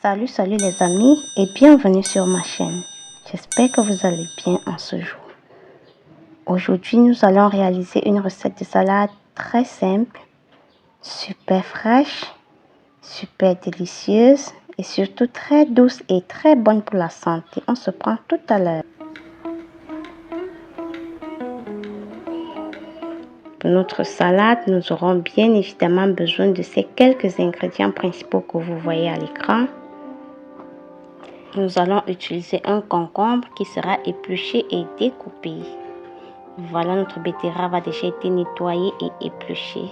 Salut les amis et bienvenue sur ma chaîne. J'espère que vous allez bien en ce jour. Aujourd'hui, nous allons réaliser une recette de salade très simple, super fraîche, super délicieuse et surtout très douce et très bonne pour la santé. On se prend tout à l'heure. Pour notre salade, nous aurons bien évidemment besoin de ces quelques ingrédients principaux que vous voyez à l'écran. Nous allons utiliser un concombre qui sera épluché et découpé. Voilà, notre betterave a déjà été nettoyée et épluchée,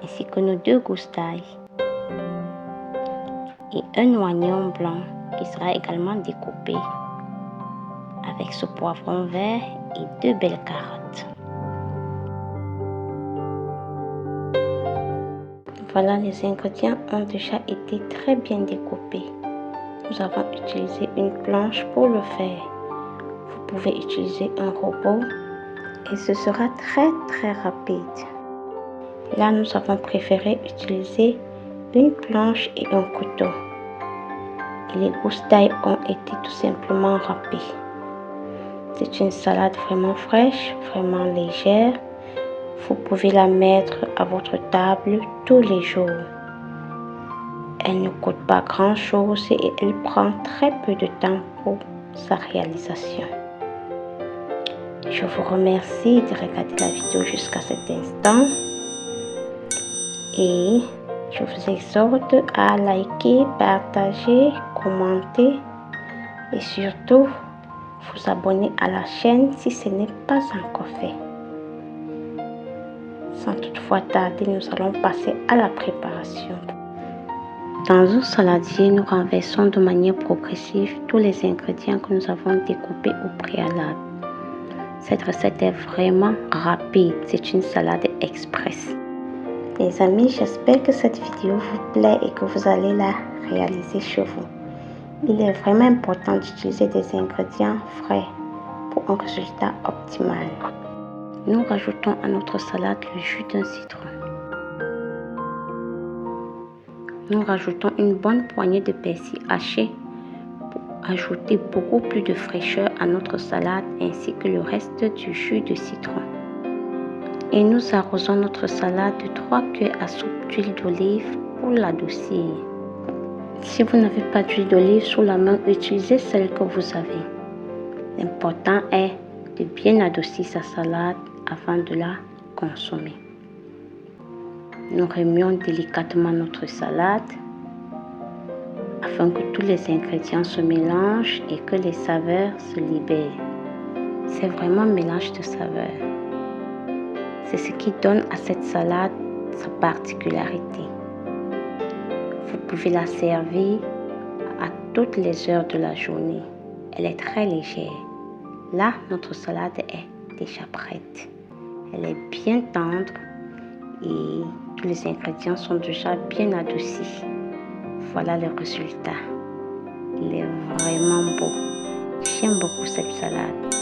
ainsi que nos 2 gousses d'ail et un oignon blanc qui sera également découpé avec ce poivron vert et 2 belles carottes. Voilà, les ingrédients ont déjà été très bien découpés. Nous avons utilisé une planche pour le faire. Vous pouvez utiliser un robot et ce sera très rapide. Là, nous avons préféré utiliser une planche et un couteau. Et les gousses d'ail ont été tout simplement râpées. C'est une salade vraiment fraîche, vraiment légère. Vous pouvez la mettre à votre table tous les jours. Elle ne coûte pas grand chose et elle prend très peu de temps pour sa réalisation. Je vous remercie de regarder la vidéo jusqu'à cet instant et je vous exhorte à liker, partager, commenter et surtout vous abonner à la chaîne si ce n'est pas encore fait. Sans toutefois tarder, nous allons passer à la préparation. Dans un saladier, nous renversons de manière progressive tous les ingrédients que nous avons découpés au préalable. Cette recette est vraiment rapide, c'est une salade express. Les amis, j'espère que cette vidéo vous plaît et que vous allez la réaliser chez vous. Il est vraiment important d'utiliser des ingrédients frais pour un résultat optimal. Nous rajoutons à notre salade le jus d'un citron. Nous rajoutons une bonne poignée de persil haché pour ajouter beaucoup plus de fraîcheur à notre salade ainsi que le reste du jus de citron. Et nous arrosons notre salade de 3 cuillères à soupe d'huile d'olive pour l'adoucir. Si vous n'avez pas d'huile d'olive sous la main, utilisez celle que vous avez. L'important est de bien adoucir sa salade avant de la consommer. Nous remuons délicatement notre salade afin que tous les ingrédients se mélangent et que les saveurs se libèrent. C'est vraiment un mélange de saveurs. C'est ce qui donne à cette salade sa particularité. Vous pouvez la servir à toutes les heures de la journée. Elle est très légère. Là, notre salade est déjà prête. Elle est bien tendre et tous les ingrédients sont déjà bien adoucis. Voilà le résultat. Il est vraiment beau. J'aime beaucoup cette salade.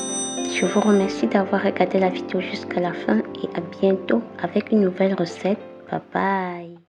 Je vous remercie d'avoir regardé la vidéo jusqu'à la fin et à bientôt avec une nouvelle recette. Bye bye.